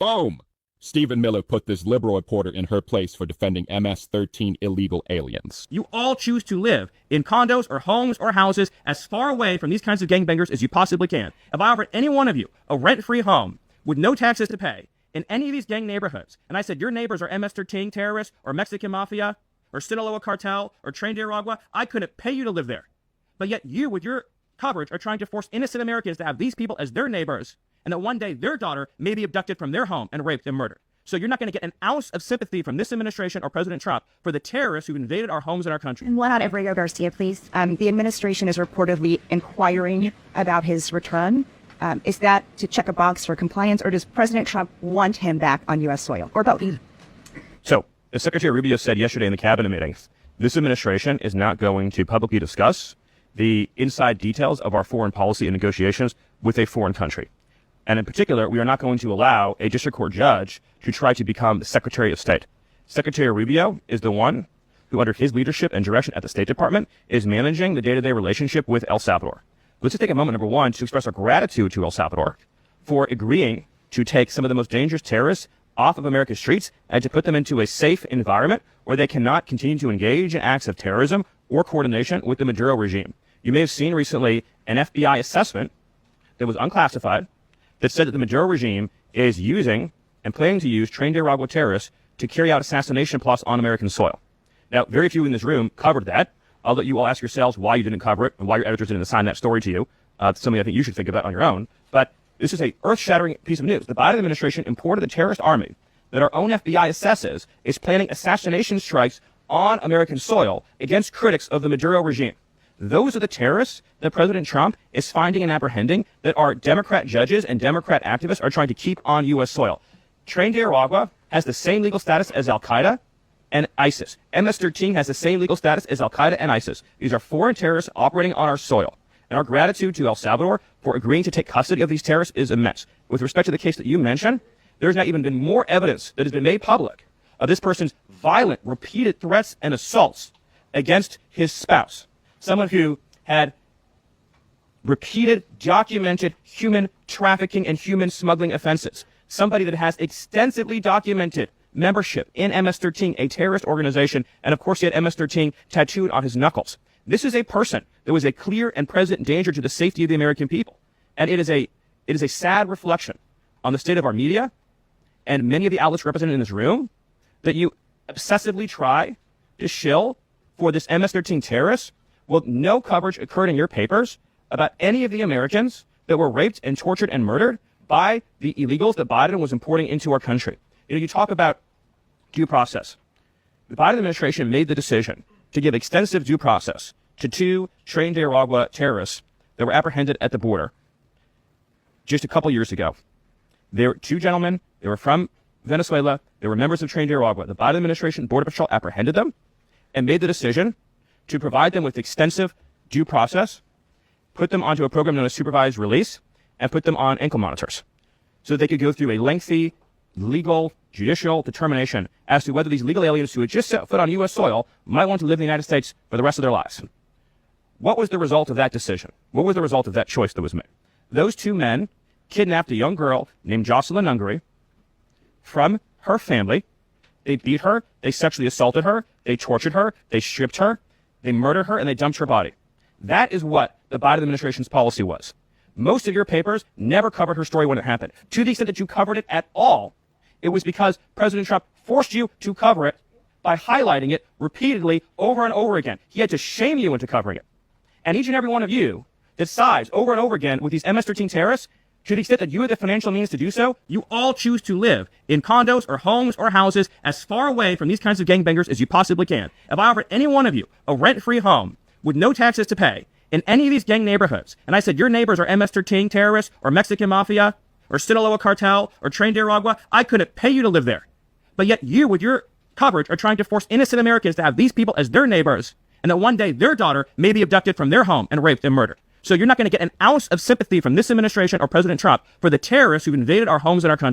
Boom! Stephen Miller put this liberal reporter in her place for defending MS-13 illegal aliens. You all choose to live in condos or homes or houses as far away from these kinds of gangbangers as you possibly can. If I offered any one of you a rent-free home with no taxes to pay in any of these gang neighborhoods, and I said your neighbors are MS-13 terrorists or Mexican mafia or Sinaloa cartel or Tren de Aragua, I couldn't pay you to live there. But yet you, with your coverage, are trying to force innocent Americans to have these people as their neighbors, and that one day their daughter may be abducted from their home and raped and murdered. So you're not going to get an ounce of sympathy from this administration or President Trump for the terrorists who invaded our homes and our country. And one on Abrego Garcia, please. The administration is reportedly inquiring about his return. Is that to check a box for compliance, or does President Trump want him back on U.S. soil, or both? So, as Secretary Rubio said yesterday in the cabinet meeting, this administration is not going to publicly discuss the inside details of our foreign policy and negotiations with a foreign country. And in particular, we are not going to allow a district court judge to try to become the Secretary of State. Secretary Rubio is the one who, under his leadership and direction at the State Department, is managing the day-to-day relationship with El Salvador. Let's just take a moment, number one, to express our gratitude to El Salvador for agreeing to take some of the most dangerous terrorists off of America's streets and to put them into a safe environment where they cannot continue to engage in acts of terrorism or coordination with the Maduro regime. You may have seen recently an FBI assessment that was unclassified that said that the Maduro regime is using and planning to use Tren de Aragua terrorists to carry out assassination plots on American soil. Now, very few in this room covered that. I'll let you all ask yourselves why you didn't cover it and why your editors didn't assign that story to you. Something I think you should think about on your own. But this is a earth-shattering piece of news. The Biden administration imported a terrorist army that our own FBI assesses is planning assassination strikes on American soil against critics of the Maduro regime. Those are the terrorists that President Trump is finding and apprehending that our Democrat judges and Democrat activists are trying to keep on U.S. soil. Tren de Aragua has the same legal status as Al-Qaeda and ISIS. MS-13 has the same legal status as Al-Qaeda and ISIS. These are foreign terrorists operating on our soil. And our gratitude to El Salvador for agreeing to take custody of these terrorists is immense. With respect to the case that you mentioned, there's not even been more evidence that has been made public of this person's violent, repeated threats and assaults against his spouse. Someone who had repeated, documented human trafficking and human smuggling offenses. Somebody that has extensively documented membership in MS-13, a terrorist organization, and of course he had MS-13 tattooed on his knuckles. This is a person that was a clear and present danger to the safety of the American people. And it is a sad reflection on the state of our media and many of the outlets represented in this room that you obsessively try to shill for this MS-13 terrorist. Well, no coverage occurred in your papers about any of the Americans that were raped and tortured and murdered by the illegals that Biden was importing into our country. You know, you talk about due process. The Biden administration made the decision to give extensive due process to two Tren de Aragua terrorists that were apprehended at the border just a couple years ago. They were two gentlemen. They were from Venezuela. They were members of Tren de Aragua. The Biden administration Border Patrol apprehended them and made the decision to provide them with extensive due process, put them onto a program known as supervised release, and put them on ankle monitors so that they could go through a lengthy legal, judicial determination as to whether these legal aliens who had just set foot on U.S. soil might want to live in the United States for the rest of their lives. What was the result of that decision? What was the result of that choice that was made? Those two men kidnapped a young girl named Jocelyn Ungary from her family. They beat her, they sexually assaulted her, they tortured her, they stripped her, they murdered her, and they dumped her body. That is what the Biden administration's policy was. Most of your papers never covered her story when it happened. To the extent that you covered it at all, it was because President Trump forced you to cover it by highlighting it repeatedly over and over again. He had to shame you into covering it. And each and every one of you that sides over and over again with these MS-13 terrorists, to the extent that you have the financial means to do so, you all choose to live in condos or homes or houses as far away from these kinds of gangbangers as you possibly can. If I offered any one of you a rent-free home with no taxes to pay in any of these gang neighborhoods, and I said your neighbors are MS-13 terrorists or Mexican mafia or Sinaloa cartel or Tren de Aragua, I couldn't pay you to live there. But yet you, with your coverage, are trying to force innocent Americans to have these people as their neighbors, and that one day their daughter may be abducted from their home and raped and murdered. So you're not going to get an ounce of sympathy from this administration or President Trump for the terrorists who've invaded our homes and our country.